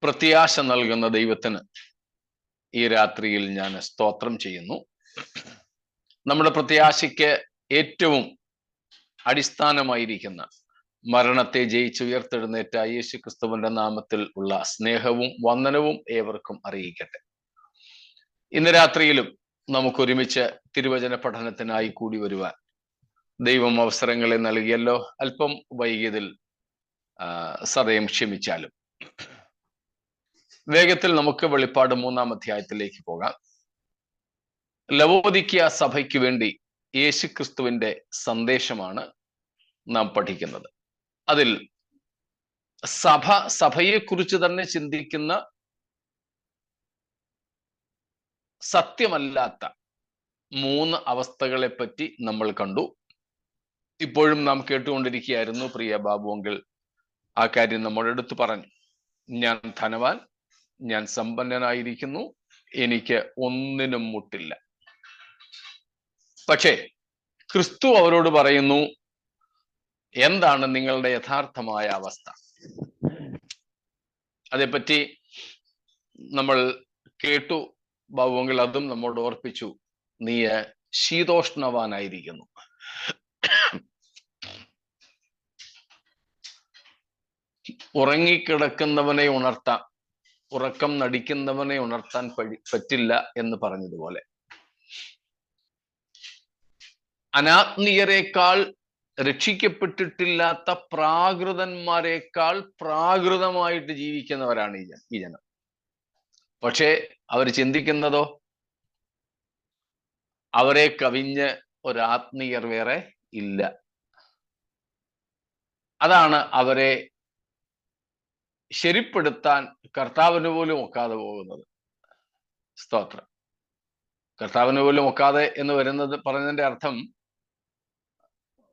പ്രത്യാശ നൽകുന്ന ദൈവത്തിന് ഈ രാത്രിയിൽ ഞാൻ സ്തോത്രം ചെയ്യുന്നു. നമ്മുടെ പ്രത്യാശയ്ക്ക് ഏറ്റവും അടിസ്ഥാനമായിരിക്കുന്ന മരണത്തെ ജയിച്ചുയർത്തെഴുന്നേറ്റ യേശു ക്രിസ്തുവിന്റെ നാമത്തിൽ ഉള്ള സ്നേഹവും വന്ദനവും ഏവർക്കും അറിയിക്കട്ടെ. ഇന്ന് രാത്രിയിലും നമുക്കൊരുമിച്ച് തിരുവചന പഠനത്തിനായി കൂടി വരുവാൻ ദൈവം അവസരങ്ങളെ നൽകിയല്ലോ. അല്പം വൈകിയതിൽ സദയം ക്ഷമിച്ചാലും. വേഗത്തിൽ നമുക്ക് വെളിപ്പാട് 3-ാം അധ്യായത്തിലേക്ക് പോകാം. ലവോദിക്യ സഭയ്ക്ക് വേണ്ടി യേശുക്രിസ്തുവിന്റെ സന്ദേശമാണ് നാം പഠിക്കുന്നത്. അതിൽ സഭയെക്കുറിച്ച് തന്നെ ചിന്തിക്കുന്ന സത്യമല്ലാത്ത 3 അവസ്ഥകളെ പറ്റി നമ്മൾ കണ്ടു. ഇപ്പോഴും നാം കേട്ടുകൊണ്ടിരിക്കുകയായിരുന്നു. പ്രിയ ബാബു അങ്കിൾ ആ കാര്യം നമ്മൾ എടുത്തു പറഞ്ഞു. ഞാൻ ധനവാൻ, ഞാൻ സമ്പന്നനായിരിക്കുന്നു, എനിക്ക് ഒന്നിനും മുട്ടില്ല. പക്ഷേ ക്രിസ്തു അവരോട് പറയുന്നു, എന്താണ് നിങ്ങളുടെ യഥാർത്ഥമായ അവസ്ഥ? അതേപ്പറ്റി നമ്മൾ കേട്ടു. ബാബുവെങ്കിൽ അതും നമ്മോട് ഓർപ്പിച്ചു. നീ ശീതോഷ്ണവാനായിരിക്കുന്നു. ഉറങ്ങിക്കിടക്കുന്നവനെ ഉണർത്താൻ, ഉറക്കം നടിക്കുന്നവനെ ഉണർത്താൻ പറ്റില്ല എന്ന് പറഞ്ഞതുപോലെ അനാത്മീയരെക്കാൾ, രക്ഷിക്കപ്പെട്ടിട്ടില്ലാത്ത പ്രാകൃതന്മാരെക്കാൾ പ്രാകൃതമായിട്ട് ജീവിക്കുന്നവരാണ് ഈ ജനം. പക്ഷേ അവർ ചിന്തിക്കുന്നതോ അവരെ കവിഞ്ഞ് ഒരാത്മീയർ വേറെ ഇല്ല. അതാണ് അവരെ ശരിപ്പെടുത്താൻ കർത്താവിന് പോലും ഒക്കാതെ പോകുന്നത്. സ്തോത്രം. കർത്താവിന് പോലും ഒക്കാതെ എന്ന് പറഞ്ഞതിന്റെ അർത്ഥം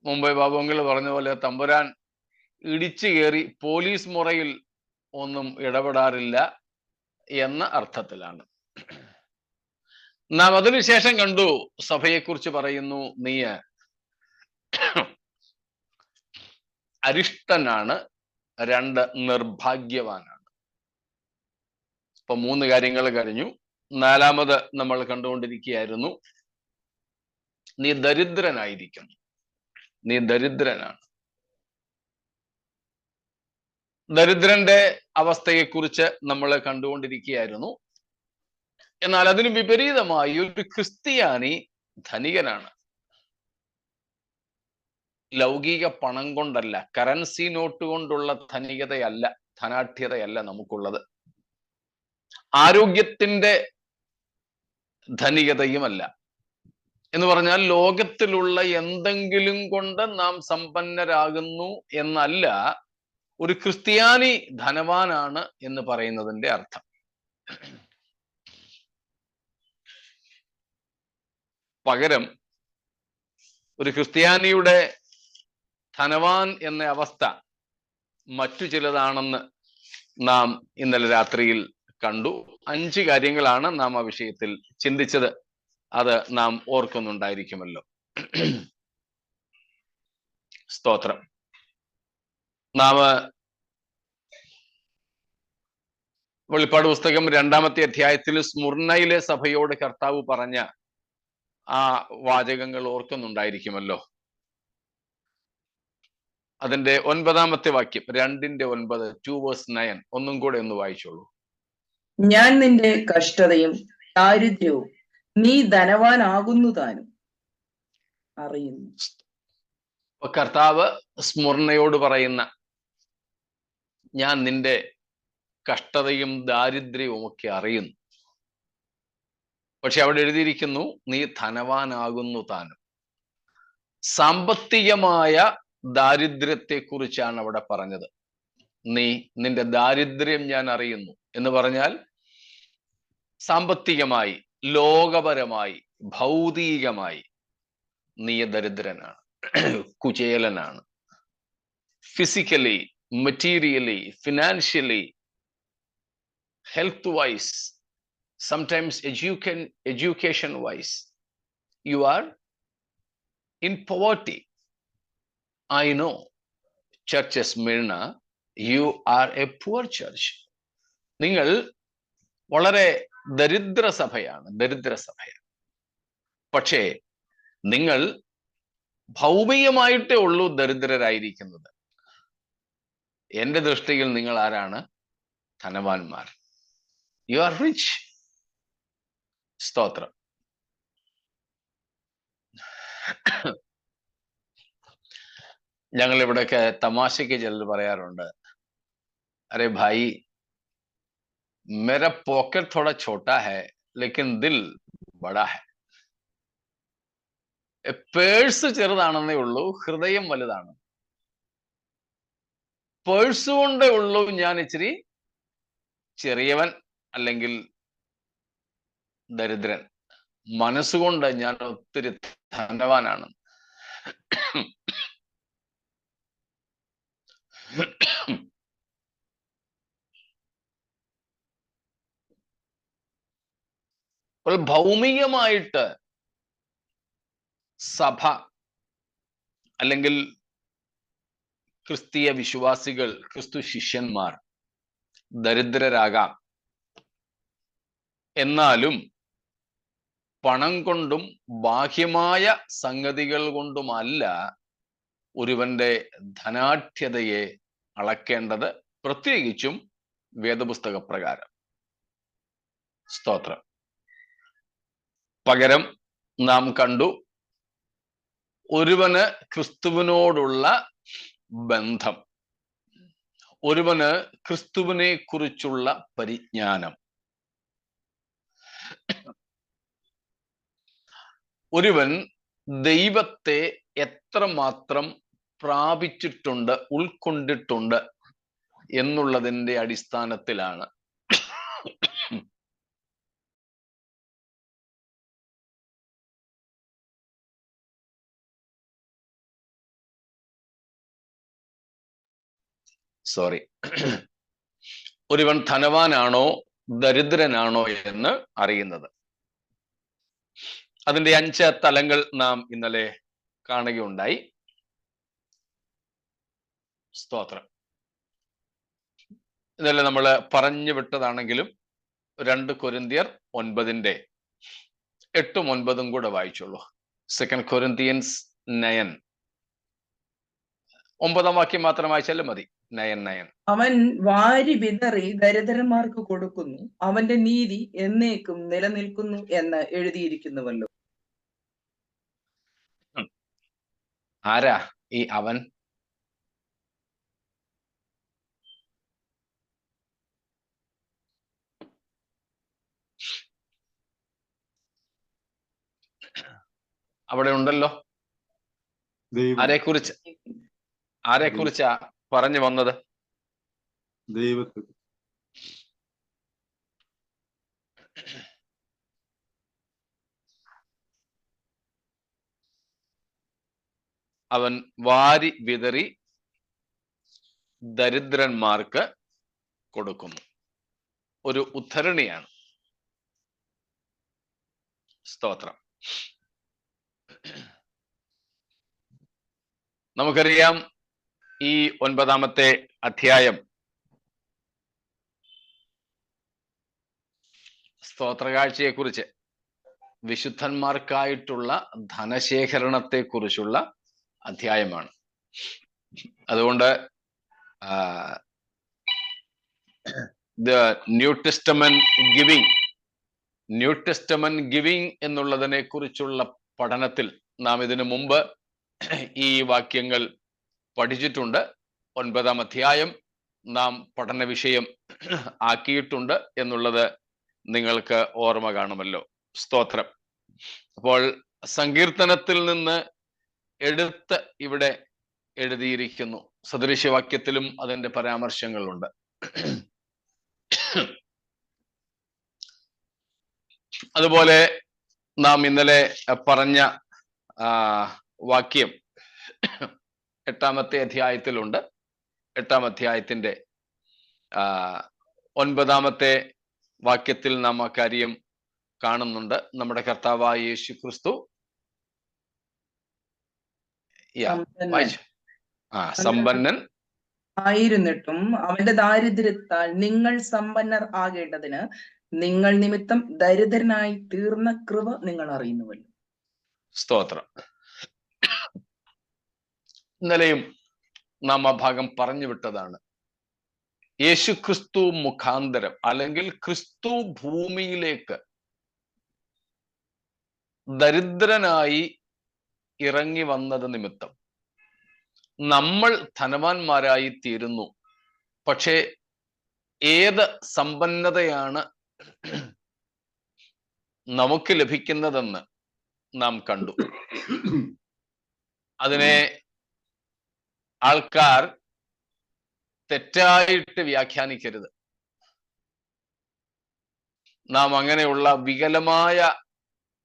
മുമ്പേ ബാബുങ്ങൾ പറഞ്ഞ പോലെ തമ്പുരാൻ ഇടിച്ചു കയറി പോലീസ് മുറയിൽ ഒന്നും ഇടപെടാറില്ല എന്ന അർത്ഥത്തിലാണ്. നാം അതിനുശേഷം കണ്ടു, സഭയെക്കുറിച്ച് പറയുന്നു, നീ അരിഷ്ടനാണ്, 2 നിർഭാഗ്യവാനാണ്. ഇപ്പൊ 3 കാര്യങ്ങൾ കഴിഞ്ഞു. 4-മത് നമ്മൾ കണ്ടുകൊണ്ടിരിക്കുകയായിരുന്നു, നീ ദരിദ്രനായിരിക്കുന്നു. നീ ദരിദ്രനാണ്. ദരിദ്രന്റെ അവസ്ഥയെക്കുറിച്ച് നമ്മൾ കണ്ടുകൊണ്ടിരിക്കുകയായിരുന്നു. എന്നാൽ അതിന് വിപരീതമായി ഒരു ക്രിസ്ത്യാനി ധനികനാണ്. ലൗകിക പണം കൊണ്ടല്ല, കറൻസി നോട്ട് കൊണ്ടുള്ള ധനികതയല്ല, ധനാഢ്യതയല്ല നമുക്കുള്ളത്. ആരോഗ്യത്തിന്റെ ധനികതയുമല്ല. എന്ന് പറഞ്ഞാൽ ലോകത്തിലുള്ള എന്തെങ്കിലും കൊണ്ട് നാം സമ്പന്നരാകുന്നു എന്നല്ല ഒരു ക്രിസ്ത്യാനി ധനവാനാണ് എന്ന് പറയുന്നതിന്റെ അർത്ഥം. പകരം ഒരു ക്രിസ്ത്യാനിയുടെ ധനവാൻ എന്ന അവസ്ഥ മറ്റു ചിലതാണെന്ന് നാം ഇന്നലെ രാത്രിയിൽ കണ്ടു. 5 കാര്യങ്ങളാണ് നാം ആ വിഷയത്തിൽ ചിന്തിച്ചത്. അത് നാം ഓർക്കുന്നുണ്ടായിരിക്കുമല്ലോ. സ്തോത്രം. നാം വെളിപ്പാട് പുസ്തകം 2-ാമത്തെ അധ്യായത്തിൽ സ്മുർണയിലെ സഭയോട് കർത്താവ് പറഞ്ഞ ആ വാചകങ്ങൾ ഓർക്കുന്നുണ്ടായിരിക്കുമല്ലോ. അതിന്റെ 9-ാമത്തെ വാക്യം, 2:9, 2:9 ഒന്നും കൂടെ ഒന്ന് വായിച്ചോളൂ. ഞാൻ നിന്റെ കഷ്ടതയും ദാരിദ്ര്യവും നീ ധനവാനാകുന്നു താനും അറിയുന്നു. കർത്താവ് സ്മുർണയോട് പറയുന്ന, ഞാൻ നിന്റെ കഷ്ടതയും ദാരിദ്ര്യവും ഒക്കെ അറിയുന്നു. പക്ഷെ അവിടെ എഴുതിയിരിക്കുന്നു, നീ ധനവാനാകുന്നു താനും. സാമ്പത്തികമായ ദാരിദ്ര്യത്തെക്കുറിച്ചാണ് അവിടെ പറഞ്ഞത്. നിന്റെ ദാരിദ്ര്യം ഞാൻ അറിയുന്നു എന്ന് പറഞ്ഞാൽ സാമ്പത്തികമായി, ലോകപരമായി, ഭൗതികമായി നീ ദരിദ്രനാണ്, കുചേലനാണ്. Physically, materially, financially, health wise, sometimes education wise, you are in poverty. I know, Church Smyrna, you are a poor church. നിങ്ങൾ വളരെ ദരിദ്ര സഭയാണ്. പക്ഷേ നിങ്ങൾ ഭൗമികമായിട്ടേ ഉള്ളൂ ദരിദ്രരായിരിക്കുന്നത്. എന്റെ ദൃഷ്ടിയിൽ നിങ്ങൾ ആരാണ്? ധനവാന്മാർ. You are rich. സ്തോത്രം. ഞങ്ങൾ ഇവിടെയൊക്കെ തമാശയ്ക്ക് ചിലർ പറയാറുണ്ട്, അരെ ഭായി मेरा पॉकेट थोड़ा छोटा है लेकिन दिल बड़ा है. പേഴ്സ് ചെറുതാണെന്നേ ഉള്ളൂ, ഹൃദയം വലുതാണ്. പേഴ്സ് കൊണ്ടേ ഉള്ളൂ ഞാൻ ഇച്ചിരി ചെറിയവൻ അല്ലെങ്കിൽ ദരിദ്രൻ. മനസ്സുകൊണ്ട് ഞാൻ ഒത്തിരി ധനവാനാണ്. ഭൗമികമായിട്ട് സഭ അല്ലെങ്കിൽ ക്രിസ്തീയ വിശ്വാസികൾ, ക്രിസ്തു ശിഷ്യന്മാർ ദരിദ്രരാകാം. എന്നാലും പണം കൊണ്ടും ബാഹ്യമായ സംഗതികൾ കൊണ്ടുമല്ല ഒരുവന്റെ ധനാഢ്യതയെ അളക്കേണ്ടത്, പ്രത്യേകിച്ചും വേദപുസ്തക പ്രകാരം. സ്തോത്രം. പകരം നാം കണ്ടു, ഒരുവന് ക്രിസ്തുവിനോടുള്ള ബന്ധം, ഒരുവന് ക്രിസ്തുവിനെ കുറിച്ചുള്ള പരിജ്ഞാനം, ഒരുവൻ ദൈവത്തെ എത്രമാത്രം പ്രാപിച്ചിട്ടുണ്ട്, ഉൾക്കൊണ്ടിട്ടുണ്ട് എന്നുള്ളതിൻ്റെ അടിസ്ഥാനത്തിലാണ് ഒരുവൻ ധനവാനാണോ ദരിദ്രനാണോ എന്ന് അറിയുന്നത്. അതിന്റെ 5 തലങ്ങൾ നാം ഇന്നലെ കാണുകയുണ്ടായി. സ്തോത്രം. ഇന്നലെ നമ്മൾ പറഞ്ഞു വിട്ടതാണെങ്കിലും 2 കൊരിന്ത്യർ 9 8ഉം 9ഉം കൂടെ വായിച്ചോളൂ. 2 കൊരിന്ത്യൻസ് 9 9ാം വാക്യം മാത്രം വായിച്ചാലും മതി. 9:9. അവൻ വാരി വിതറി ദരിദ്രന്മാർക്ക് കൊടുക്കുന്നു, അവന്റെ നീതി എന്നേക്കും നിലനിൽക്കുന്നു എന്ന് എഴുതിയിരിക്കുന്നുവല്ലോ. ആരാ ഈ അവൻ? അവിടെ ഉണ്ടല്ലോ. ആരെക്കുറിച്ചാ പറഞ്ഞു വന്നത്? ദൈവത്തെ. അവൻ വാരി വിതറി ദരിദ്രന്മാർക്ക് കൊടുക്കുന്നു. ഒരു ഉദ്ധരണിയാണ്. സ്തോത്രം. നമുക്കറിയാം, ഈ 9ാമത്തെ അധ്യായം സ്തോത്രകാഴ്ചയെക്കുറിച്ച്, വിശുദ്ധന്മാർക്കായിട്ടുള്ള ധനശേഖരണത്തെക്കുറിച്ചുള്ള അധ്യായമാണ്. അതുകൊണ്ട് ന്യൂ ടെസ്റ്റമെന്റ് ഗിവിംഗ് എന്നുള്ളതിനെ കുറിച്ചുള്ള പഠനത്തിൽ നാം ഇതിനു മുമ്പ് ഈ വാക്യങ്ങൾ പഠിച്ചിട്ടുണ്ട്. 9ാം അധ്യായം നാം പഠന വിഷയം ആക്കിയിട്ടുണ്ട് എന്നുള്ളത് നിങ്ങൾക്ക് ഓർമ്മ കാണുമല്ലോ. സ്തോത്രം. അപ്പോൾ സങ്കീർത്തനത്തിൽ നിന്ന് എടുത്ത് ഇവിടെ എഴുതിയിരിക്കുന്നു. സദൃശവാക്യത്തിലും അതിൻ്റെ പരാമർശങ്ങളുണ്ട്. അതുപോലെ നാം ഇന്നലെ പറഞ്ഞ വാക്യം 8ാമത്തെ അധ്യായത്തിലുണ്ട്. 8ാം അധ്യായത്തിന്റെ 9ാമത്തെ വാക്യത്തിൽ നാം ആ കാര്യം കാണുന്നുണ്ട്. നമ്മുടെ കർത്താവായ യേശു ക്രിസ്തു സമ്പന്നൻ, ആയിരുന്നിട്ടും അവന്റെ ദാരിദ്ര്യത്താൽ നിങ്ങൾ സമ്പന്നർ ആകേണ്ടതിന് നിങ്ങൾ നിമിത്തം ദരിദ്രനായി തീർന്ന കൃപ നിങ്ങൾ അറിയുന്നുവല്ലോ. സ്തോത്രം. ഇന്നലെയും നാം ആ ഭാഗം പറഞ്ഞു വിട്ടതാണ്. യേശു ക്രിസ്തു മുഖാന്തരം അല്ലെങ്കിൽ ക്രിസ്തു ഭൂമിയിലേക്ക് ദരിദ്രനായി ഇറങ്ങി വന്നത് നിമിത്തം നമ്മൾ ധനവാന്മാരായി തീരുന്നു. പക്ഷേ ഏത് സമ്പന്നതയാണ് നമുക്ക് ലഭിക്കുന്നതെന്ന് നാം കണ്ടു. അതിനെ ആൾക്കാർ തെറ്റായിട്ട് വ്യാഖ്യാനിക്കരുത്. നാം അങ്ങനെയുള്ള വികലമായ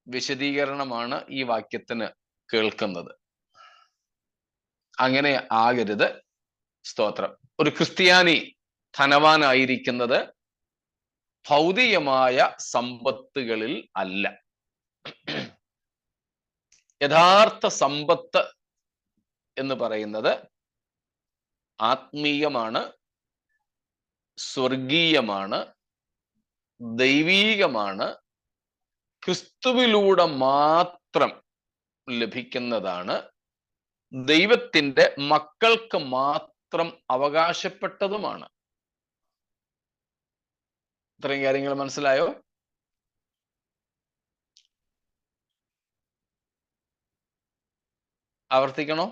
വിശദീകരണമാണ് ഈ വാക്യത്തിന് കേൾക്കുന്നത്. അങ്ങനെ ആകരുത്. സ്തോത്രം. ഒരു ക്രിസ്ത്യാനി ധനവാനായിരിക്കുന്നത് ഭൗതികമായ സമ്പത്തുകളിൽ അല്ല. യഥാർത്ഥ സമ്പത്ത് എന്ന് പറയുന്നത് ആത്മീയമാണ്, സ്വർഗീയമാണ്, ദൈവീകമാണ്, ക്രിസ്തുവിലൂടെ മാത്രം ലഭിക്കുന്നതാണ്, ദൈവത്തിന്റെ മക്കൾക്ക് മാത്രം അവകാശപ്പെട്ടതുമാണ്. ഇത്രയും കാര്യങ്ങൾ മനസ്സിലായോ? ആവർത്തിക്കണോ?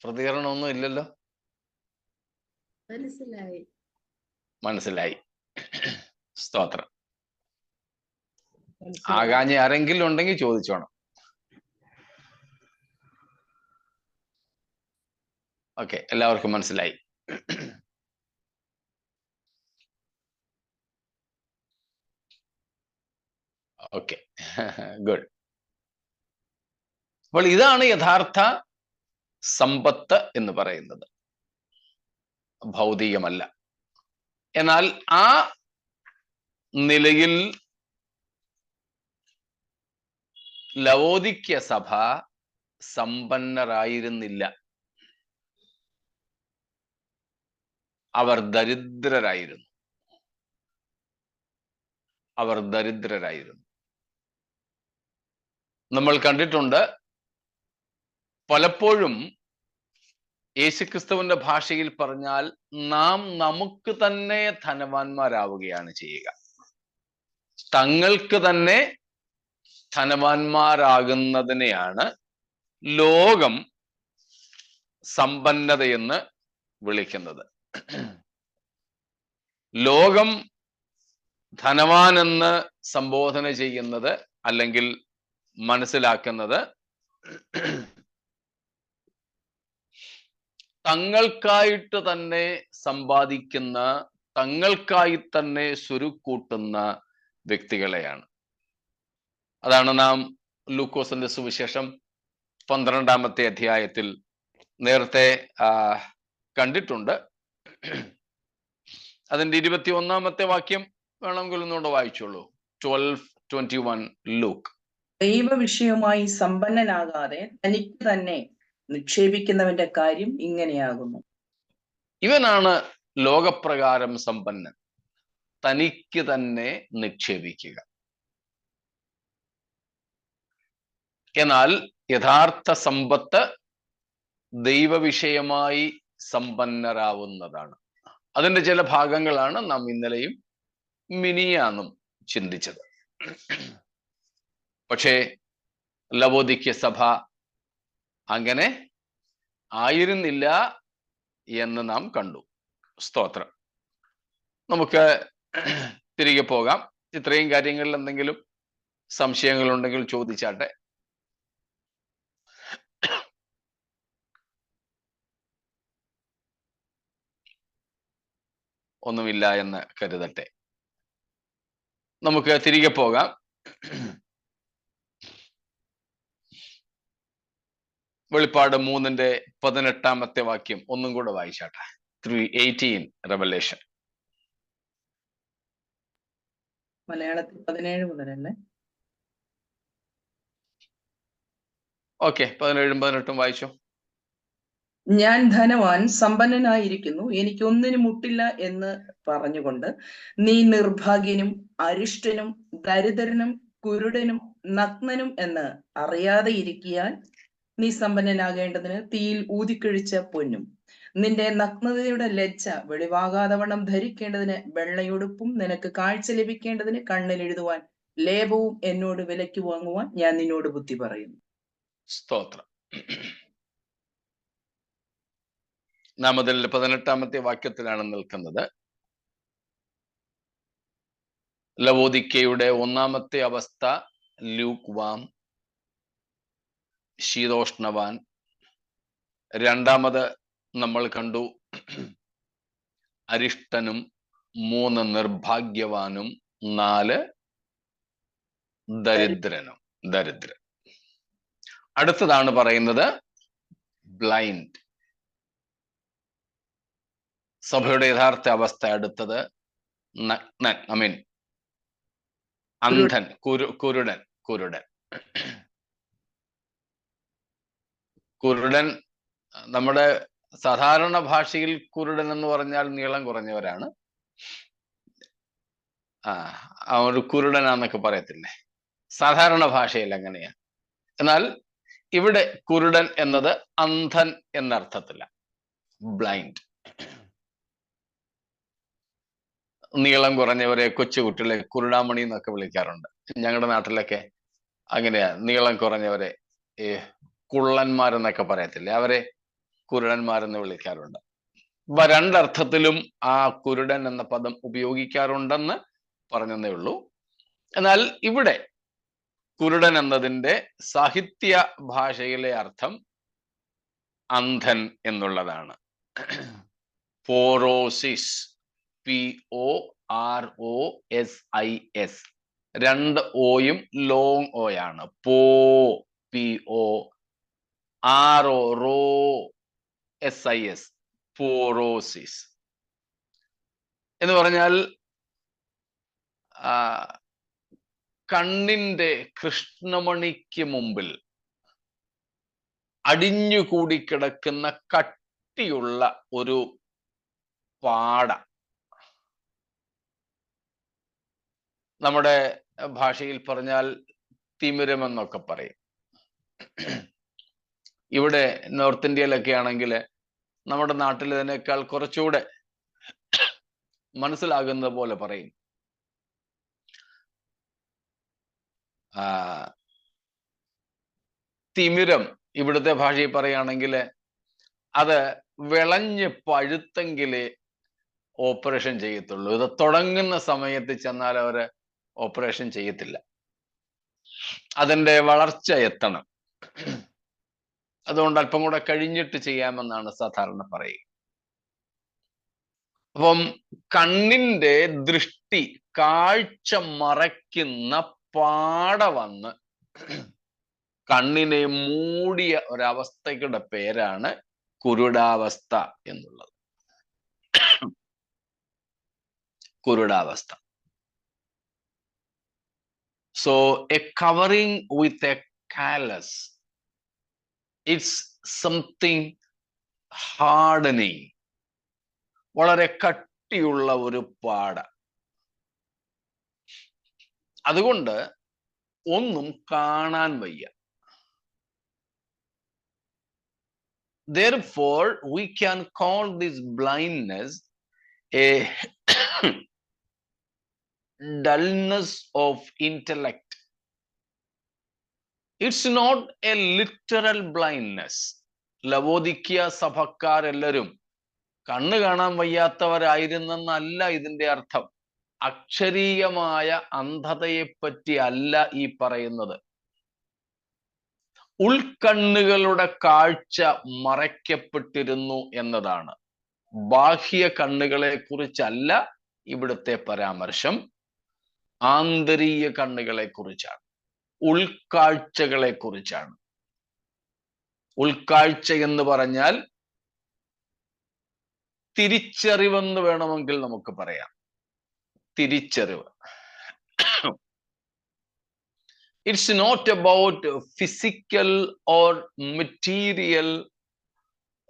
പ്രതികരണമൊന്നും ഇല്ലല്ലോ. മനസ്സിലായി. സ്തോത്രം. ആകാഞ്ഞ ആരെങ്കിലും ഉണ്ടെങ്കിൽ ചോദിച്ചോണം. ഓക്കെ, എല്ലാവർക്കും മനസ്സിലായി. Okay, good. അപ്പോൾ ഇതാണ് യഥാർത്ഥ സമ്പത്ത് എന്ന് പറയുന്നത്, ഭൗതികമല്ല. എന്നാൽ ആ നിലയിൽ ലവോദിക്യ സഭ സമ്പന്നരായിരുന്നില്ല. അവർ ദരിദ്രരായിരുന്നു. അവർ ദരിദ്രരായിരുന്നു. നമ്മൾ കണ്ടിട്ടുണ്ട് പലപ്പോഴും യേശുക്രിസ്തുവിന്റെ ഭാഷയിൽ പറഞ്ഞാൽ നാം നമുക്ക് തന്നെ ധനവാന്മാരാവുകയാണ് ചെയ്യുക. തങ്ങൾക്ക് തന്നെ ധനവാന്മാരാകുന്നതിനെയാണ് ലോകം സമ്പന്നതയെന്ന് വിളിക്കുന്നത്. ലോകം ധനവാനെന്ന് സംബോധന ചെയ്യുന്നത് അല്ലെങ്കിൽ മനസ്സിലാക്കുന്നത് തങ്ങൾക്കായിട്ട് തന്നെ സമ്പാദിക്കുന്ന, തങ്ങൾക്കായി തന്നെ സ്വരുക്കൂട്ടുന്ന വ്യക്തികളെയാണ്. അതാണ് നാം ലൂക്കോസിന്റെ സുവിശേഷം 12-ാമത്തെ അധ്യായത്തിൽ നേരത്തെ കണ്ടിട്ടുണ്ട്. അതിന്റെ 21-ാമത്തെ വാക്യം വേണമെങ്കിൽ ഒന്നുകൂടെ വായിച്ചോളൂ. 12:21 ലൂക്ക്. ദൈവ വിഷയമായി സമ്പന്നനാകാതെ തനിക്ക് തന്നെ നിക്ഷേപിക്കുന്നവന്റെ കാര്യം ഇങ്ങനെയാകുന്നു. ഇവനാണ് ലോകപ്രകാരം സമ്പന്നൻ, തനിക്ക് തന്നെ നിക്ഷേപിക്കുക. എന്നാൽ യഥാർത്ഥ സമ്പത്ത് ദൈവവിഷയമായി സമ്പന്നരാവുന്നതാണ്. അതിന്റെ ചില ഭാഗങ്ങളാണ് നാം ഇന്നലെയും മിനിയാന്നും ചിന്തിച്ചത്. പക്ഷേ ലവോദിക്യ സഭ അങ്ങനെ ആയിരുന്നില്ല എന്ന് നാം കണ്ടു. സ്തോത്രം. നമുക്ക് തിരികെ പോകാം. ഇത്രയും കാര്യങ്ങളിൽ എന്തെങ്കിലും സംശയങ്ങളുണ്ടെങ്കിൽ ചോദിച്ചാട്ടെ. ഒന്നുമില്ല എന്ന് കരുതട്ടെ. നമുക്ക് തിരികെ പോകാം. വെളിപ്പാട് 3:18 വാക്യം ഒന്നും കൂടെ വായിച്ചാട്ടെ. 3:18 റെവലേഷൻ. മലയാളത്തിൽ 17 മുതലല്ലേ? ഓക്കെ, 17ഉം 18ഉം വായിച്ചു. ഞാൻ ധനവാൻ സമ്പന്നനായിരിക്കുന്നു, എനിക്കൊന്നിനും മുട്ടില്ല എന്ന് പറഞ്ഞുകൊണ്ട് നീ നിർഭാഗ്യനും അരിഷ്ടനും ദരിദ്രനും കുരുടനും നഗ്നനും എന്ന് അറിയാതെ ഇരിക്കിയാൽ നീ സമ്പന്നനാകേണ്ടതിന് തീയിൽ ഊതിക്കഴിച്ച പൊന്നും നിന്റെ നഗ്നതയുടെ ലജ്ജ വെളിവാകാതെ വണ്ണം ധരിക്കേണ്ടതിന് വെള്ളയുടുപ്പും നിനക്ക് കാഴ്ച ലഭിക്കേണ്ടതിന് കണ്ണിൽ എഴുതുവാൻ ലേപവും എന്നോട് വിലയ്ക്ക് വാങ്ങുവാൻ ഞാൻ നിന്നോട് ബുദ്ധി പറയുന്നു. സ്തോത്രം. നാം അതിൽ 18ാമത്തെ വാക്യത്തിലാണ് നിൽക്കുന്നത്. ലവോദിക്കയുടെ ഒന്നാമത്തെ അവസ്ഥ ലൂക്ക് വാം, ശീതോഷ്ണവാൻ. രണ്ടാമത് നമ്മൾ കണ്ടു അരിഷ്ടനും, 3 നിർഭാഗ്യവാനും, 4 ദരിദ്രനും. ദരിദ്രൻ. അടുത്തതാണ് പറയുന്നത് ബ്ലൈൻഡ്. സഭയുടെ യഥാർത്ഥ അവസ്ഥ അടുത്തത് നഗ്നൻ, അന്ധൻ, കുരുടൻ. കുരുടൻ നമ്മുടെ സാധാരണ ഭാഷയിൽ കുരുടൻ എന്ന് പറഞ്ഞാൽ നീളം കുറഞ്ഞവരാണ്. ഒരു കുരുടനാന്നൊക്കെ പറയത്തില്ലേ, സാധാരണ ഭാഷയിൽ അങ്ങനെയാ. എന്നാൽ ഇവിടെ കുരുടൻ എന്നത് അന്ധൻ എന്നർത്ഥത്തില്ല, ബ്ലൈൻഡ്. നീളം കുറഞ്ഞവരെ കൊച്ചുകുട്ടികളെ കുരുടാമണി എന്നൊക്കെ വിളിക്കാറുണ്ട്. ഞങ്ങളുടെ നാട്ടിലൊക്കെ അങ്ങനെയാ, നീളം കുറഞ്ഞവരെ കുള്ളന്മാരെന്നൊക്കെ പറയത്തില്ലേ, അവരെ കുരുടന്മാരെന്ന് വിളിക്കാറുണ്ട്. രണ്ടർത്ഥത്തിലും ആ കുരുടൻ എന്ന പദം ഉപയോഗിക്കാറുണ്ടെന്ന് പറഞ്ഞതേ ഉള്ളൂ. എന്നാൽ ഇവിടെ കുരുടൻ എന്നതിൻ്റെ സാഹിത്യ ഭാഷയിലെ അർത്ഥം അന്ധൻ എന്നുള്ളതാണ്. പോറോസിസ്, POROSIS, 2 ഓയും ലോങ് ഓയാണ്. POROSIS, പോറോസിസ് എന്ന് പറഞ്ഞാൽ കണ്ണിന്റെ കൃഷ്ണമണിക്ക് മുമ്പിൽ അടിഞ്ഞുകൂടി കിടക്കുന്ന കട്ടിയുള്ള ഒരു പാട. നമ്മുടെ ഭാഷയിൽ പറഞ്ഞാൽ തിമിരമെന്നൊക്കെ പറയും. ഇവിടെ നോർത്ത് ഇന്ത്യയിലൊക്കെ ആണെങ്കിൽ നമ്മുടെ നാട്ടിൽ ഇതിനേക്കാൾ കുറച്ചുകൂടെ മനസ്സിലാകുന്ന പോലെ പറയും. തിമിരം ഇവിടുത്തെ ഭാഷയിൽ പറയുകയാണെങ്കിൽ അത് വിളഞ്ഞ് പഴുത്തെങ്കിലേ ഓപ്പറേഷൻ ചെയ്യത്തുള്ളൂ. ഇത് തുടങ്ങുന്ന സമയത്ത് ചെന്നാൽ അവര് ഓപ്പറേഷൻ ചെയ്യത്തില്ല, അതിൻ്റെ വളർച്ച എത്തണം. അതുകൊണ്ട് അല്പം കൂടെ കഴിഞ്ഞിട്ട് ചെയ്യാമെന്നാണ് സാധാരണ പറയുക. അപ്പം കണ്ണിന്റെ ദൃഷ്ടി, കാഴ്ച മറയ്ക്കുന്ന പാട വന്ന് കണ്ണിനെ മൂടിയ ഒരവസ്ഥയുടെ പേരാണ് കുരുടാവസ്ഥ എന്നുള്ളത്. കുരുടാവസ്ഥ. So a covering with a callus, it's something hardening. വളരെ കട്ടിയുള്ള ഒരു പാട. അതുകൊണ്ട് ഒന്നും കാണാൻ വയ്യ. Therefore, we can call this blindness a dullness of intellect. It's not a literal blindness. ലവോദിക്യ സഭക്കാരെല്ലാവരും കണ്ണ് കാണാൻ വയ്യാത്തവരായിരുന്നെന്നല്ല ഇതിൻ്റെ അർത്ഥം. അക്ഷരീയമായ അന്ധതയെപ്പറ്റി അല്ല ഈ പറയുന്നത്. ഉൾക്കണ്ണുകളുടെ കാഴ്ച മറയ്ക്കപ്പെട്ടിരുന്നു എന്നതാണ്. ബാഹ്യ കണ്ണുകളെ കുറിച്ചല്ല ഇവിടുത്തെ പരാമർശം, ആന്തരീയ കണ്ണുകളെ കുറിച്ചാണ്, ഉൾക്കാഴ്ചകളെ കുറിച്ചാണ്. ഉൾക്കാഴ്ച എന്ന് പറഞ്ഞാൽ തിരിച്ചറിവെന്ന് വേണമെങ്കിൽ നമുക്ക് പറയാം. തിരിച്ചറിവ്. It's not about physical or material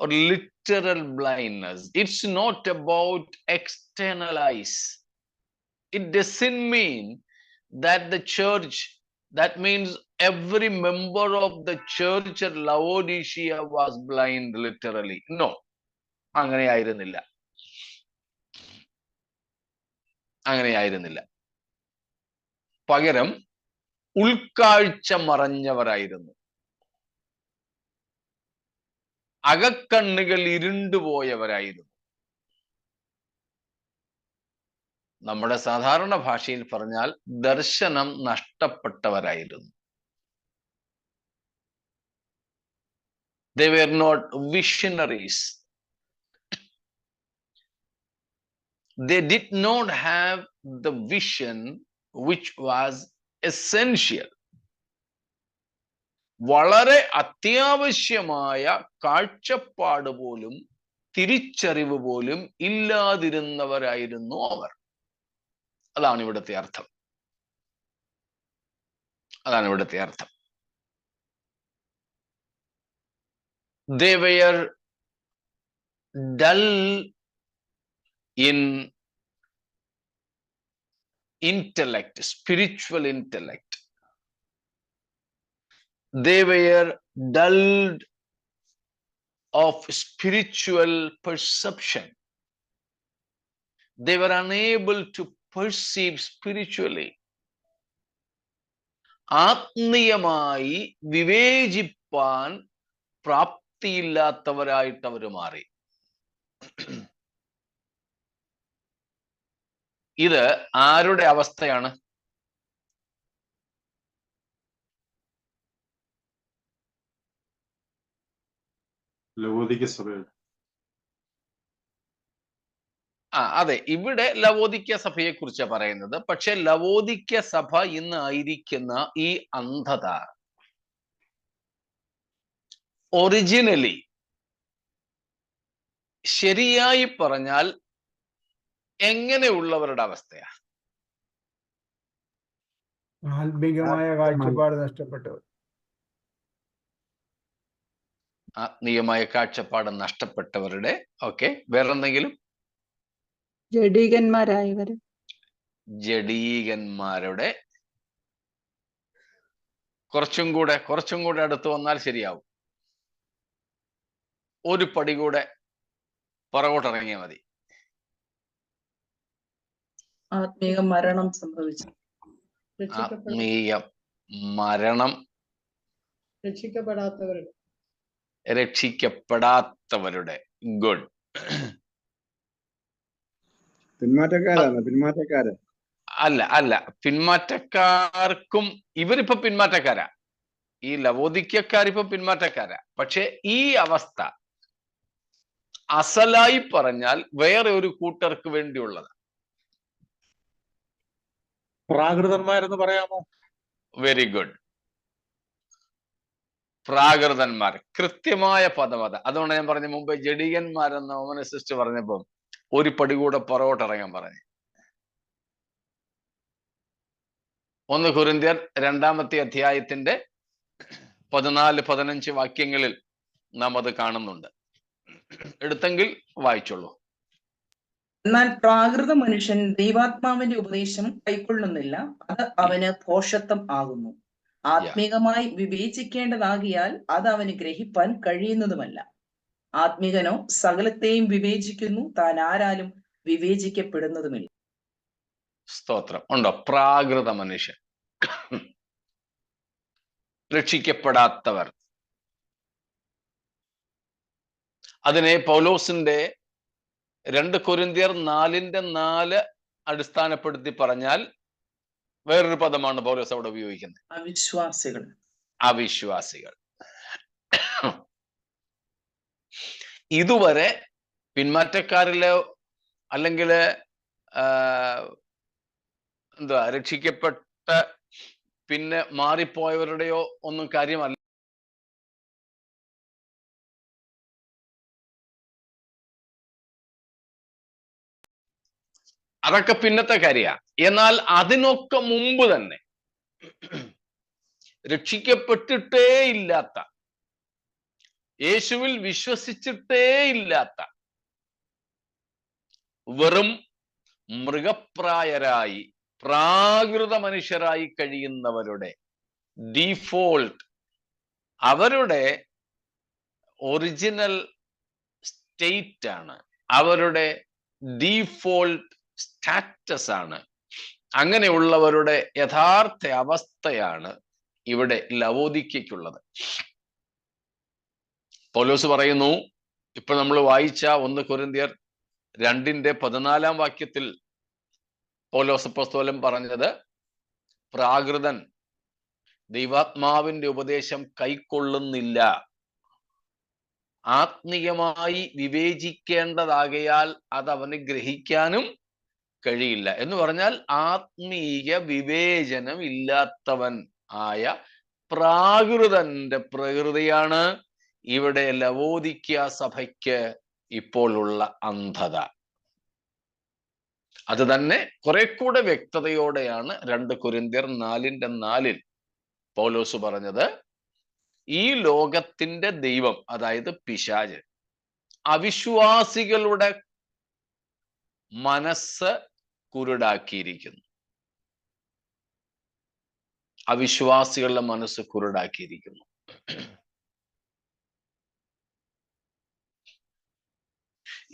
or literal blindness. It's not about external eyes. It doesn't mean that the church, that means every member of the church at Laodicea was blind literally. No, അങ്ങനെയായിരുന്നില്ല. അങ്ങനെയായിരുന്നില്ല. പകരം ഉൾക്കാഴ്ച മറഞ്ഞവരായിരുന്നു. അകക്കണ്ണുകൾ ഇരുണ്ടുപോയവരായിരുന്നു. നമ്മുടെ സാധാരണ ഭാഷയിൽ പറഞ്ഞാൽ ദർശനം നഷ്ടപ്പെട്ടവരായിരുന്നു. They were not visionaries. They did not have the vision which was essential. വളരെ അത്യാവശ്യമായ കാഴ്ചപ്പാട് പോലും തിരിച്ചറിവ് പോലും ഇല്ലാതിരുന്നവരായിരുന്നു അവർ. അതാണ് ഇവിടുത്തെ അർത്ഥം. അതാണ് ഇവിടുത്തെ അർത്ഥം. They were dull in intellect, spiritual intellect. They were dulled of spiritual perception. They were unable to perceive spiritually. ആത്മീയമായി വിവേചിപ്പാൻ പ്രാപ്തിയില്ലാത്തവരായിട്ട് അവർ മാറി. ഇത് ആരുടെ അവസ്ഥയാണ്? ലവോദിക്ക സഭയുടെ. അതെ, ഇവിടെ ലവോദിക്ക സഭയെ കുറിച്ചാണ് പറയുന്നത്. പക്ഷെ ലവോദിക്ക സഭ ഇന്ന് ആയിരിക്കുന്ന ഈ അന്ധത ഒറിജിനലി ശരിയായി പറഞ്ഞാൽ എങ്ങനെയുള്ളവരുടെ അവസ്ഥയാ? ആത്മീകമായ കാഴ്ചപ്പാട് നഷ്ടപ്പെട്ടവർ. ആത്മീയമായ കാഴ്ചപ്പാട് നഷ്ടപ്പെട്ടവരുടെ. ഓക്കെ, വേറെന്തെങ്കിലും? ജഡീകന്മാരായവര്. ജഡീകന്മാരുടെ. കുറച്ചും കൂടെ അടുത്ത് വന്നാൽ ശരിയാവും. ഒരു പടി കൂടെ പുറകോട്ടിറങ്ങിയാൽ മതി. ആത്മീക മരണം സംഭവിച്ചു. ആത്മീയ മരണം. രക്ഷിക്കപ്പെടാത്തവരുടെ. ഗുഡ്. പിന്മാറ്റക്കാരാണ്. അല്ല, പിന്മാറ്റക്കാർക്കും ഇവരിപ്പോ പിന്മാറ്റക്കാരാ. ഈ ലവോദിക്കക്കാരിപ്പോ പിന്മാറ്റക്കാരാ. പക്ഷെ ഈ അവസ്ഥ അസലായി പറഞ്ഞാൽ വേറെ ഒരു കൂട്ടർക്ക് വേണ്ടിയുള്ളത്. പ്രാകൃതന്മാരെന്ന് പറയാമോ? Very good. പ്രാകൃതന്മാർ, കൃത്യമായ പദം അത്. അതുകൊണ്ട് ഞാൻ പറഞ്ഞ മുമ്പ് ജഡീകന്മാരെന്ന ഓമനസിസ്റ്റ് പറഞ്ഞപ്പോ ഒരു പടി കൂടെ പുറകോട്ടിറങ്ങാൻ പറഞ്ഞു. 1 കൊരിന്ത്യർ 2-ാമത്തെ അധ്യായത്തിന്റെ 14-15 വാക്യങ്ങളിൽ നാം അത് കാണുന്നുണ്ട്. എടുത്തെങ്കിൽ വായിച്ചോളൂ. എന്നാൽ പ്രാകൃത മനുഷ്യൻ ദൈവാത്മാവിന്റെ ഉപദേശം കൈക്കൊള്ളുന്നില്ല, അത് അവന് ഭോഷത്വം ആകുന്നു. ആത്മീകമായി വിവേചിക്കേണ്ടതാകിയാൽ അത് അവന് ഗ്രഹിപ്പാൻ കഴിയുന്നതുമല്ല. ആത്മീകനോ സകലത്തെയും വിവേചിക്കുന്നു, താൻ ആരാലും വിവേചിക്കപ്പെടുന്നതുമില്ല. സ്തോത്രം. ഉണ്ടോ? പ്രാകൃത മനുഷ്യൻ, രക്ഷിക്കപ്പെടാത്തവർ. അതിനെ പൗലോസിന്റെ 2 കൊരിന്ത്യർ 4:4 അടിസ്ഥാനപ്പെടുത്തി പറഞ്ഞാൽ വേറൊരു പദമാണ് പൗലോസ് അവിടെ ഉപയോഗിക്കുന്നത്. അവിശ്വാസികൾ. ഇതുവരെ പിന്മാറ്റക്കാരിലോ അല്ലെങ്കിൽ രക്ഷിക്കപ്പെട്ട പിന്നെ മാറിപ്പോയവരുടെയോ ഒന്നും കാര്യമല്ല. അതൊക്കെ പിന്നത്തെ കാര്യമാണ്. എന്നാൽ അതിനൊക്കെ മുമ്പ് തന്നെ രക്ഷിക്കപ്പെട്ടിട്ടേ ഇല്ലാത്ത, യേശുവിൽ വിശ്വസിച്ചിട്ടേ ഇല്ലാത്ത, വെറും മൃഗപ്രായരായി പ്രാകൃത മനുഷ്യരായി കഴിയുന്നവരുടെ ഡീഫോൾട്ട്, അവരുടെ ഒറിജിനൽ സ്റ്റേറ്റ് ആണ്, അവരുടെ ഡീഫോൾട്ട് സ്റ്റാറ്റസ് ആണ്. അങ്ങനെയുള്ളവരുടെ യഥാർത്ഥ അവസ്ഥയാണ് ഇവിടെ ലവോദിക്കയ്ക്കുള്ളത്. പൗലോസ് പറയുന്നു, ഇപ്പൊ നമ്മൾ വായിച്ച 1 കൊരിന്ത്യർ 2:14 പൗലോസ് അപ്പോസ്തലൻ പറഞ്ഞത്, പ്രാകൃതൻ ദൈവാത്മാവിന്റെ ഉപദേശം കൈക്കൊള്ളുന്നില്ല, ആത്മീയമായി വിവേചിക്കേണ്ടതാകയാൽ അത് അവന് ഗ്രഹിക്കാനും കഴിയില്ല. എന്ന് പറഞ്ഞാൽ ആത്മീയ വിവേചനം ഇല്ലാത്തവൻ ആയ പ്രാകൃതന്റെ പ്രകൃതിയാണ് ഇവിടെ ലവോദിക്ക സഭയ്ക്ക് ഇപ്പോൾ ഉള്ള അന്ധത. അത് തന്നെ കുറെ കൂടെ വ്യക്തതയോടെയാണ് 2 കൊരിന്ത്യർ 4:4 പൗലോസ് പറഞ്ഞത്, ഈ ലോകത്തിന്റെ ദൈവം, അതായത് പിശാച്, അവിശ്വാസികളുടെ മനസ്സ് കുരുടാക്കിയിരിക്കുന്നു. അവിശ്വാസികളുടെ മനസ്സ് കുരുടാക്കിയിരിക്കുന്നു.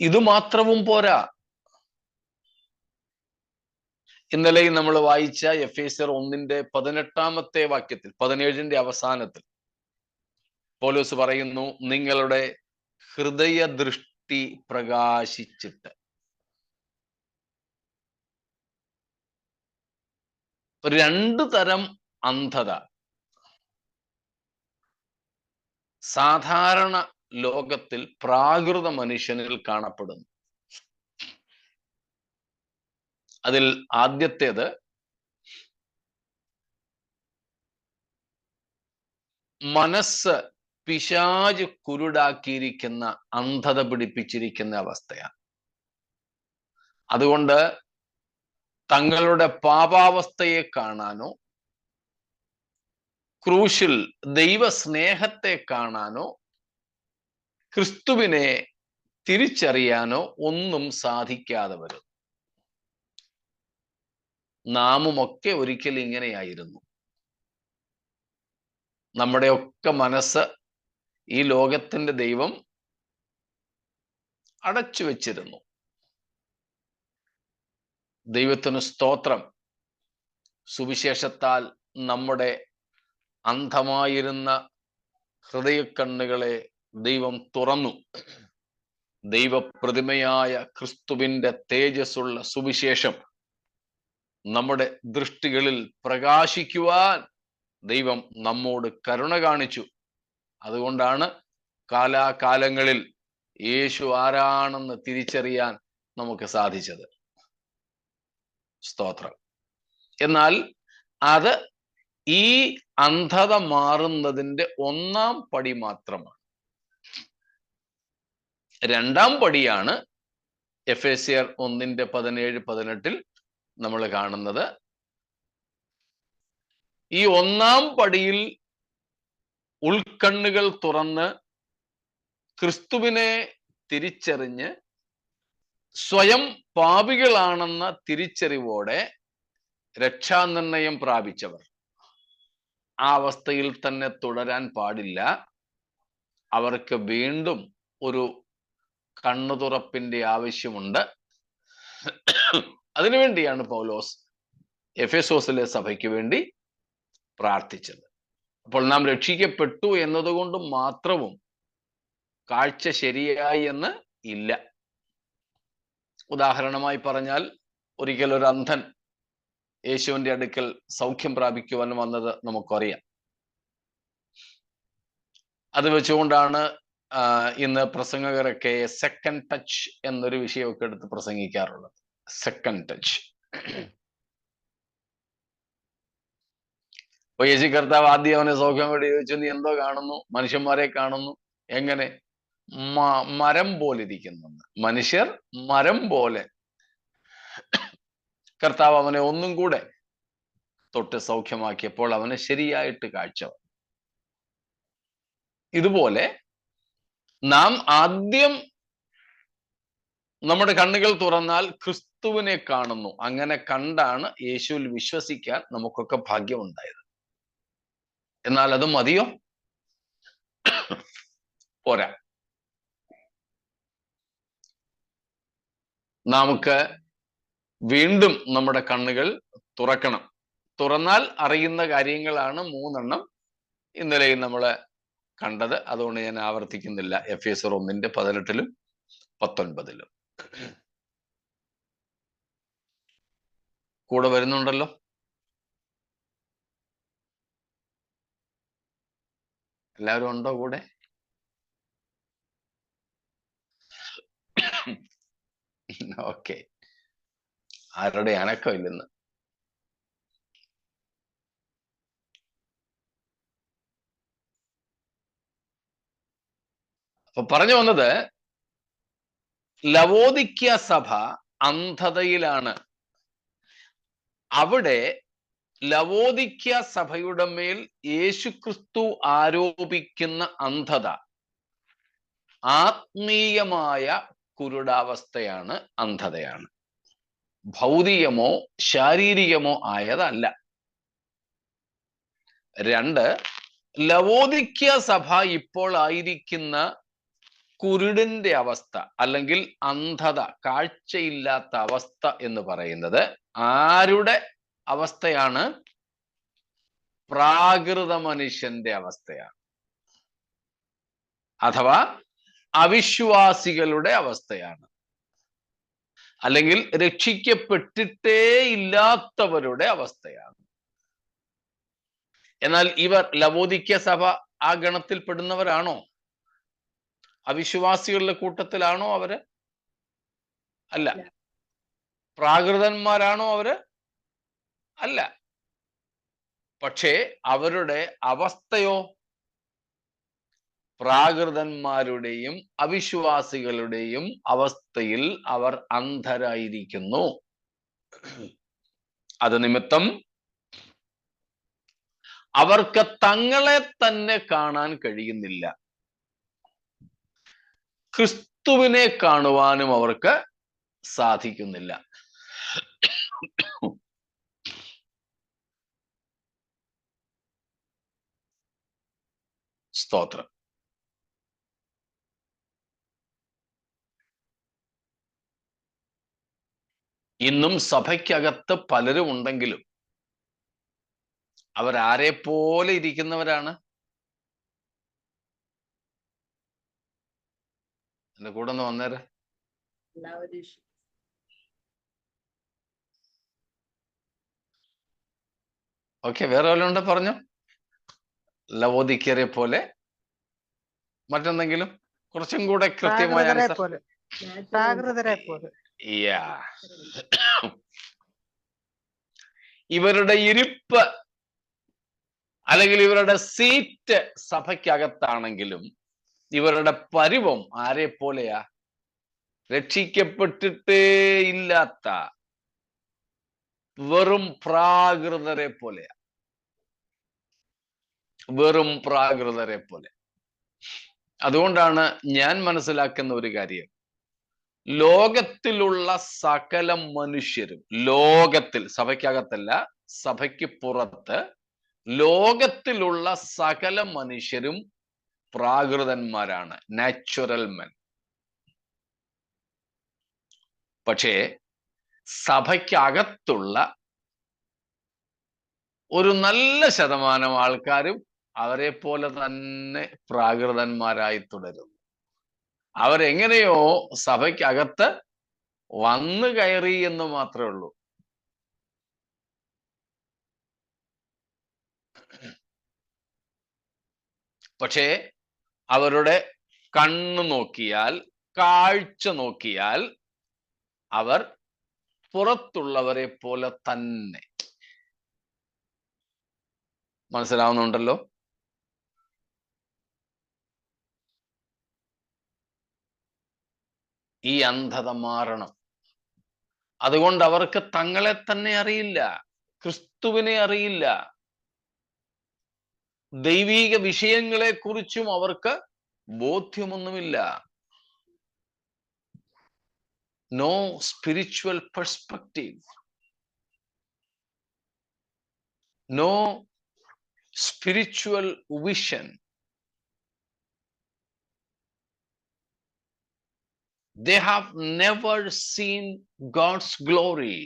ഇത് മാത്രവും പോരാ. ഇന്നലെ നമ്മൾ വായിച്ച എഫേസ്യർ 1:18 17 അവസാനത്തിൽ പൗലോസ് പറയുന്നു, നിങ്ങളുടെ ഹൃദയദൃഷ്ടി പ്രകാശിച്ചിട്ട്. രണ്ടു തരം അന്ധത സാധാരണ ലോകത്തിൽ പ്രാകൃത മനുഷ്യനിൽ കാണപ്പെടുന്നു. അതിൽ ആദ്യത്തേത് മനസ്സ് പിശാച് കുരുടാക്കിയിരിക്കുന്ന, അന്ധത പിടിപ്പിച്ചിരിക്കുന്ന അവസ്ഥയാണ്. അതുകൊണ്ട് തങ്ങളുടെ പാപാവസ്ഥയെ കാണാനോ ക്രൂശിൽ ദൈവസ്നേഹത്തെ കാണാനോ ക്രിസ്തുവിനെ തിരിച്ചറിയാനോ ഒന്നും സാധിക്കാതെ വരും. നാമുമൊക്കെ ഒരിക്കൽ ഇങ്ങനെയായിരുന്നു. നമ്മുടെയൊക്കെ മനസ്സ് ഈ ലോകത്തിന്റെ ദൈവം അടച്ചു വെച്ചിരുന്നു. ദൈവത്തിന് സ്തോത്രം. സുവിശേഷത്താൽ നമ്മുടെ അന്ധമായിരുന്ന ഹൃദയക്കണ്ണുകളെ ദൈവം തുറന്നു. ദൈവപ്രതിമയായ ക്രിസ്തുവിന്റെ തേജസ്സുള്ള സുവിശേഷം നമ്മുടെ ദൃഷ്ടികളിൽ പ്രകാശിക്കുവാൻ ദൈവം നമ്മോട് കരുണ കാണിച്ചു. അതുകൊണ്ടാണ് കാലാകാലങ്ങളിൽ യേശു ആരാണെന്ന് തിരിച്ചറിയാൻ നമുക്ക് സാധിച്ചത്. സ്തോത്രം. എന്നാൽ അത് ഈ അന്ധത മാറുന്നതിന്റെ ഒന്നാം പടി മാത്രമാണ്. രണ്ടാം പടിയാണ് എഫേസ്യർ 1:17-18 നമ്മൾ കാണുന്നത്. ഈ ഒന്നാം പടിയിൽ ഉൾക്കണ്ണുകൾ തുറന്ന് ക്രിസ്തുവിനെ തിരിച്ചറിഞ്ഞ് സ്വയം പാപികളാണെന്ന തിരിച്ചറിവോടെ രക്ഷാനിർണയം പ്രാപിച്ചവർ ആ അവസ്ഥയിൽ തന്നെ തുടരാൻ പാടില്ല. അവർക്ക് വീണ്ടും ഒരു കണ്ണുതുറപ്പിന്റെ ആവശ്യമുണ്ട്. അതിനുവേണ്ടിയാണ് പൗലോസ് എഫേസോസിലെ സഭയ്ക്ക് വേണ്ടി പ്രാർത്ഥിച്ചത്. അപ്പോൾ നാം രക്ഷിക്കപ്പെട്ടു എന്നതുകൊണ്ട് മാത്രവും കാഴ്ച ശരിയായി എന്ന് ഇല്ല. ഉദാഹരണമായി പറഞ്ഞാൽ, ഒരിക്കൽ ഒരു അന്ധൻ യേശുവിന്റെ അടുക്കൽ സൗഖ്യം പ്രാപിക്കുവാൻ വന്നത് നമുക്കറിയാം. അത് വെച്ചുകൊണ്ടാണ് ഇന്ന് പ്രസംഗകരൊക്കെ സെക്കൻഡ് ടച്ച് എന്നൊരു വിഷയമൊക്കെ എടുത്ത് പ്രസംഗിക്കാറുള്ളത്. Second touch. അപ്പൊ യേശു കർത്താവ് ആദ്യം അവനെ സൗഖ്യം വേണ്ടി ചോദിച്ചു, നീ എന്തോ കാണുന്നു? മനുഷ്യന്മാരെ കാണുന്നു. എങ്ങനെ? മരം പോലെ ഇരിക്കുന്നു. മനുഷ്യർ മരം പോലെ. കർത്താവ് അവനെ ഒന്നും കൂടെ തൊട്ട് സൗഖ്യമാക്കിയപ്പോൾ അവന് ശരിയായിട്ട് കാഴ്ച വന്നു. ഇതുപോലെ നാം ആദ്യം നമ്മുടെ കണ്ണുകൾ തുറന്നാൽ ക്രിസ്തുവിനെ കാണുന്നു. അങ്ങനെ കണ്ടാണ് യേശുവിൽ വിശ്വസിക്കാൻ നമുക്കൊക്കെ ഭാഗ്യമുണ്ടായത്. എന്നാൽ അത് മതിയോ? പോരാ. നമുക്ക് വീണ്ടും നമ്മുടെ കണ്ണുകൾ തുറക്കണം. തുറന്നാൽ അറിയുന്ന കാര്യങ്ങളാണ് 3 ഇന്നലെയും നമ്മൾ കണ്ടത്. അതുകൊണ്ട് ഞാൻ ആവർത്തിക്കുന്നില്ല. എഫേസ്യർ 1:18 19 കൂടെ വരുന്നുണ്ടല്ലോ. എല്ലാവരും ഉണ്ടോ കൂടെ? ഓക്കെ. ആരുടെ അനക്കം ഇല്ലെന്ന്. അപ്പൊ പറഞ്ഞു വന്നത്, ലവോദിക്യ സഭ അന്ധതയിലാണ്. അവിടെ ലവോദിക്യ സഭയുടെ മേൽ യേശുക്രിസ്തു ആരോപിക്കുന്ന അന്ധത ആത്മീയമായ കുരുടാവസ്ഥയാണ്, അന്ധതയാണ്. ഭൗതികമോ ശാരീരികമോ ആയതല്ല. 2, ലവോദിക്യ സഭ ഇപ്പോൾ ആയിരിക്കുന്ന കുരുടിന്റെ അവസ്ഥ അല്ലെങ്കിൽ അന്ധത, കാഴ്ചയില്ലാത്ത അവസ്ഥ എന്ന് പറയുന്നത് ആരുടെ അവസ്ഥയാണ്? പ്രാകൃത മനുഷ്യന്റെ അവസ്ഥയാണ്, അഥവാ അവിശ്വാസികളുടെ അവസ്ഥയാണ്, അല്ലെങ്കിൽ രക്ഷിക്കപ്പെട്ടിട്ടേ ഇല്ലാത്തവരുടെ അവസ്ഥയാണ്. എന്നാൽ ഇവർ ലവോദിക്യ സഭ ആ ഗണത്തിൽപ്പെടുന്നവരാണോ? അവിശ്വാസികളുടെ കൂട്ടത്തിലാണോ അവര്? അല്ല. പ്രാകൃതന്മാരാണോ അവര്? അല്ല. പക്ഷേ അവരുടെ അവസ്ഥയോ? പ്രാകൃതന്മാരുടെയും അവിശ്വാസികളുടെയും അവസ്ഥയിൽ അവർ അന്ധരായിരിക്കുന്നു. അത് നിമിത്തം അവർക്ക് തങ്ങളെ തന്നെ കാണാൻ കഴിയുന്നില്ല. ക്രിസ്തുവിനെ കാണുവാനും അവർക്ക് സാധിക്കുന്നില്ല. സ്തോത്രം. ഇന്നും സഭയ്ക്കകത്ത് പലരും ഉണ്ടെങ്കിലും അവരാരെ പോലെ ഇരിക്കുന്നവരാണ്? എന്റെ കൂടെ ഒന്ന് വന്നേരെ. ഓക്കെ, വേറെ വല്ലതും ഉണ്ടോ? പറഞ്ഞോ. ലവോദിക്യരെ പോലെ, മറ്റെന്തെങ്കിലും കുറച്ചും കൂടെ കൃത്യമായ ഇവരുടെ ഇരിപ്പ് അല്ലെങ്കിൽ ഇവരുടെ സീറ്റ് സഭയ്ക്കകത്താണെങ്കിലും ഇവരുടെ പരിവം ആരെ പോലെയാ? രക്ഷിക്കപ്പെട്ടിട്ടേ ഇല്ലാത്ത വെറും പ്രാകൃതരെ പോലെയാ. വെറും പ്രാകൃതരെ പോലെ. അതുകൊണ്ടാണ് ഞാൻ മനസ്സിലാക്കുന്ന ഒരു കാര്യം, ലോകത്തിലുള്ള സകല മനുഷ്യരും, ലോകത്തിൽ, സഭയ്ക്കകത്തല്ല, സഭയ്ക്ക് പുറത്ത് ലോകത്തിലുള്ള സകല മനുഷ്യരും പ്രാകൃതന്മാരാണ്, നാച്ചുറൽ മെൻ. പക്ഷേ സഭയ്ക്കകത്തുള്ള ഒരു നല്ല ശതമാനം ആൾക്കാരും അവരെ പോലെ തന്നെ പ്രാകൃതന്മാരായി തുടരുന്നു. അവരെങ്ങനെയോ സഭയ്ക്കകത്ത് വന്നു കയറി എന്ന് മാത്രമേ ഉള്ളൂ. പക്ഷേ അവരുടെ കണ്ണ് നോക്കിയാൽ, കാഴ്ച നോക്കിയാൽ അവർ പുറത്തുള്ളവരെ പോലെ തന്നെ. മനസ്സിലാവുന്നുണ്ടല്ലോ? ഈ അന്ധത മാറണം. അതുകൊണ്ട് അവർക്ക് തങ്ങളെ തന്നെ അറിയില്ല. ക്രിസ്തുവിനെ അറിയില്ല. ദൈവീക വിഷയങ്ങളെ കുറിച്ചും അവർക്ക് ബോധ്യമൊന്നുമില്ല. No spiritual perspective, no spiritual vision. They have never seen God's glory.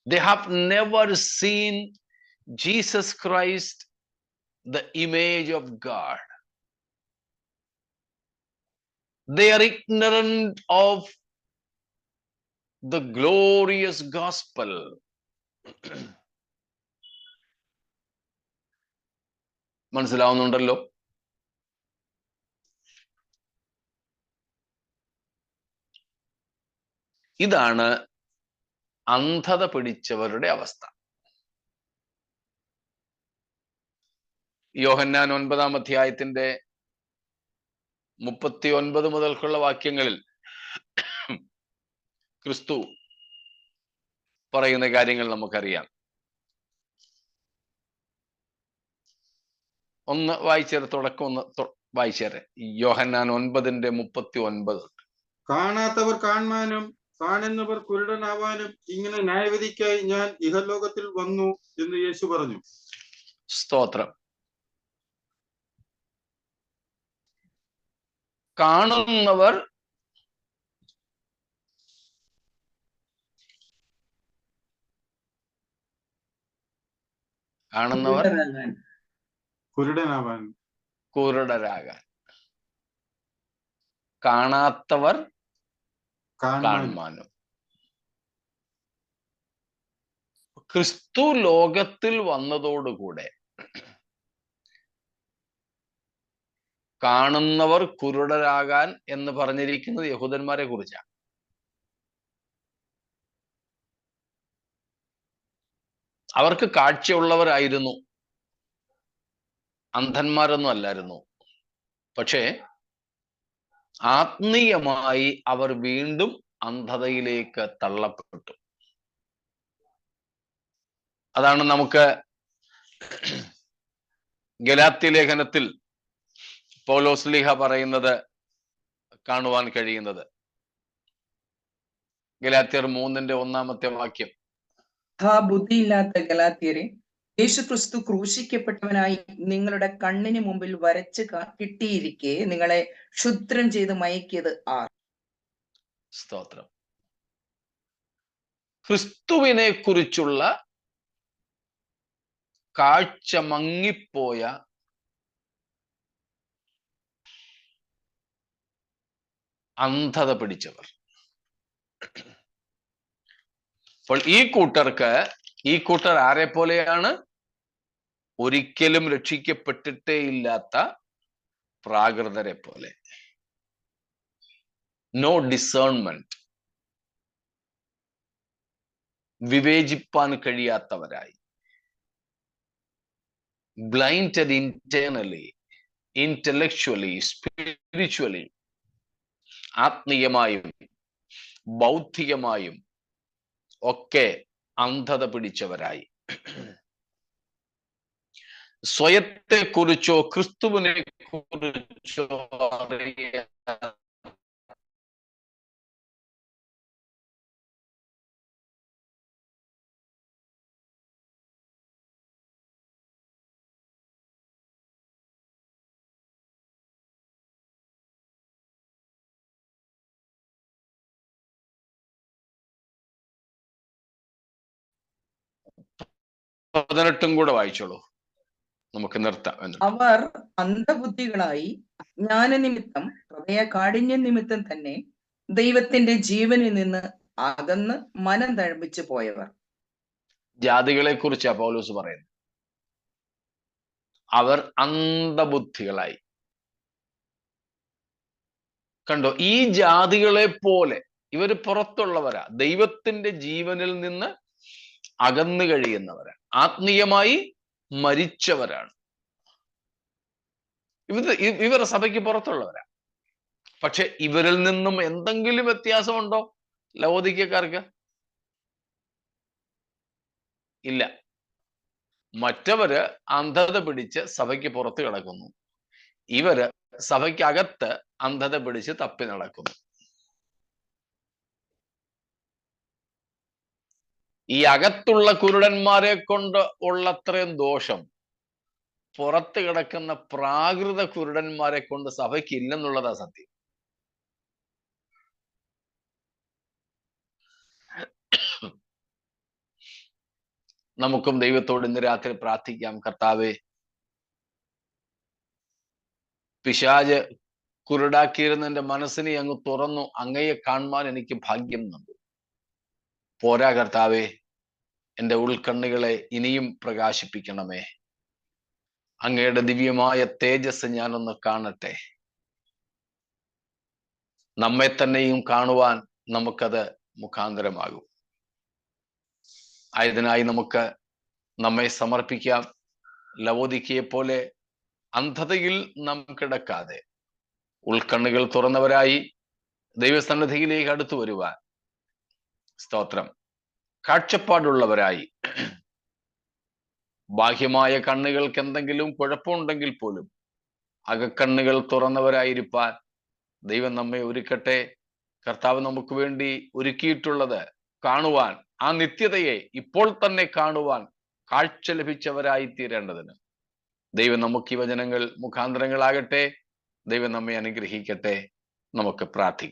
They have never seen Jesus Christ, the image of God. They are ignorant of the glorious gospel. മനസ്സിലാവുന്നുണ്ടല്ലോ? ഇതാണ് അന്ധത പിടിച്ചവരുടെ അവസ്ഥ. യോഹന്നാൻ 9-ാം അധ്യായത്തിന്റെ 39 മുതൽക്കുള്ള വാക്യങ്ങളിൽ ക്രിസ്തു പറയുന്ന കാര്യങ്ങൾ നമുക്കറിയാം. ഒന്ന് വായിച്ചേരെ, തുടക്കം ഒന്ന് വായിച്ചേരെ. യോഹന്നാൻ 9:39. കാണാത്തവർ കാണാനും കാണുന്നവർ കുരുടനാവാനും ഇങ്ങനെ ന്യായവിധിക്കായി ഞാൻ ഇഹലോകത്തിൽ വന്നു എന്ന് യേശു പറഞ്ഞു. സ്തോത്രം. കാണുന്നവർ കുരുടനാവാൻ, കുരുടരാകാൻ, കാണാത്തവർ കാണാനും. കാണുവാനും. ക്രിസ്തു ലോകത്തിൽ വന്നതോടുകൂടെ കാണുന്നവർ കുരുടരാകാൻ എന്ന് പറഞ്ഞിരിക്കുന്നത് യഹൂദന്മാരെ കുറിച്ചാണ്. അവർക്ക് കാഴ്ചയുള്ളവരായിരുന്നു, അന്ധന്മാരൊന്നും അല്ലായിരുന്നു. പക്ഷേ ആത്മീയമായി അവർ വീണ്ടും അന്ധതയിലേക്ക് തള്ളപ്പെട്ടു. അതാണ് നമുക്ക് ഗലാത്യ ലേഖനത്തിൽ പൗലോസ് പറയുന്നത് കാണുവാൻ കഴിയുന്നത്. ഗലാത്യർ 3:1 വാക്യം. ബുദ്ധിയില്ലാത്ത ഗലാത്യരെ, യേശുക്രിസ്തു ക്രൂശിക്കപ്പെട്ടവനായി നിങ്ങളുടെ കണ്ണിന് മുമ്പിൽ വരച്ച് കിട്ടിയിരിക്കെ നിങ്ങളെ ക്ഷുദ്രം ചെയ്ത് മയക്കിയത് ആർ? സ്തോത്രം. ക്രിസ്തുവിനെ കുറിച്ചുള്ള കാഴ്ച മങ്ങിപ്പോയ അന്ധത പിടിച്ചവർ. അപ്പോൾ ഈ കൂട്ടർ ആരെ പോലെയാണ്? ഒരിക്കലും രക്ഷിക്കപ്പെട്ടിട്ടേ ഇല്ലാത്ത പ്രാകൃതരെ പോലെ. നോ ഡിസേൺമെന്റ്, വിവേചിപ്പാൻ കഴിയാത്തവരായി, ബ്ലൈൻഡഡ് ഇന്റേണലി, ഇന്റലക്ച്വലി, സ്പിരിച്വലി, ആത്മീയമായും ബൗദ്ധികമായും ഒക്കെ അന്ധത പിടിച്ചവരായി. സ്വയത്തെ കുറിച്ചോ ക്രിസ്തുവിനെ കുറിച്ചോ പതിനെട്ടും കൂടെ വായിച്ചോളൂ, നമുക്ക് നിർത്താം. അവർ അന്ധബുദ്ധികളായി അജ്ഞാന നിമിത്തം, ഹൃദയ കാഠിന്യ നിമിത്തം തന്നെ ദൈവത്തിന്റെ ജീവനിൽ നിന്ന് അകന്ന് മനം തഴപ്പിച്ചു പോയവർ. ജാതികളെ കുറിച്ചാ പൗലോസ് പറയുന്നത്. അവർ അന്ധബുദ്ധികളായി. കണ്ടോ, ഈ ജാതികളെ പോലെ ഇവര് പുറത്തുള്ളവരാ, ദൈവത്തിന്റെ ജീവനിൽ നിന്ന് അകന്നു കഴിയുന്നവരാ, ആത്മീയമായി മരിച്ചവരാണ്. ഇവർ സഭയ്ക്ക് പുറത്തുള്ളവരാ. പക്ഷെ ഇവരിൽ നിന്നും എന്തെങ്കിലും വ്യത്യാസമുണ്ടോ? ലവോദിക്കക്കാർക്ക് ഇല്ല. മറ്റവര് അന്ധത പിടിച്ച് സഭയ്ക്ക് പുറത്ത് കിടക്കുന്നു, ഇവര് സഭയ്ക്കകത്ത് അന്ധത പിടിച്ച് തപ്പി നടക്കുന്നു. ഈ അകത്തുള്ള കുരുടന്മാരെ കൊണ്ട് ഉള്ളത്രയും ദോഷം പുറത്ത് കിടക്കുന്ന പ്രാകൃത കുരുടന്മാരെ കൊണ്ട് സഭയ്ക്ക് ഇല്ലെന്നുള്ളതാ സത്യം. നമുക്കും ദൈവത്തോട് ഇന്ന് രാത്രി പ്രാർത്ഥിക്കാം. കർത്താവേ, പിശാച് കുരുടാക്കിയിരുന്ന എൻ്റെ മനസ്സിനെ അങ്ങ് തുറന്നു, അങ്ങയെ കാണുവാൻ എനിക്ക് ഭാഗ്യം നൽകൂ. പോരാ കർത്താവേ, എൻ്റെ ഉൾക്കണ്ണുകളെ ഇനിയും പ്രകാശിപ്പിക്കണമേ. അങ്ങയുടെ ദിവ്യമായ തേജസ് ഞാനൊന്ന് കാണട്ടെ. നമ്മെ തന്നെയും കാണുവാൻ നമുക്കത് മുഖാന്തരമാകും. ആയതിനായി നമുക്ക് നമ്മെ സമർപ്പിക്കാം. ലവോദിക്കയെ പോലെ അന്ധതയിൽ നാം കിടക്കാതെ ഉൾക്കണ്ണുകൾ തുറന്നവരായി ദൈവസന്നിധിയിലേക്ക് അടുത്തു വരുവാൻ, സ്തോത്രം, കാഴ്ചപ്പാടുള്ളവരായി, ബാഹ്യമായ കണ്ണുകൾക്ക് എന്തെങ്കിലും കുഴപ്പമുണ്ടെങ്കിൽ പോലും അകക്കണ്ണുകൾ തുറന്നവരായിരിക്കാൻ ദൈവം നമ്മെ ഒരുക്കട്ടെ. കർത്താവ് നമുക്ക് വേണ്ടി ഒരുക്കിയിട്ടുള്ളത് കാണുവാൻ, ആ നിത്യതയെ ഇപ്പോൾ തന്നെ കാണുവാൻ കാഴ്ച ലഭിച്ചവരായി തീരേണ്ടതിന് ദൈവം നമുക്ക് ഈ വചനങ്ങൾ മുഖാന്തരങ്ങളാകട്ടെ. ദൈവം നമ്മെ അനുഗ്രഹിക്കട്ടെ. നമുക്ക് പ്രാർത്ഥിക്കാം.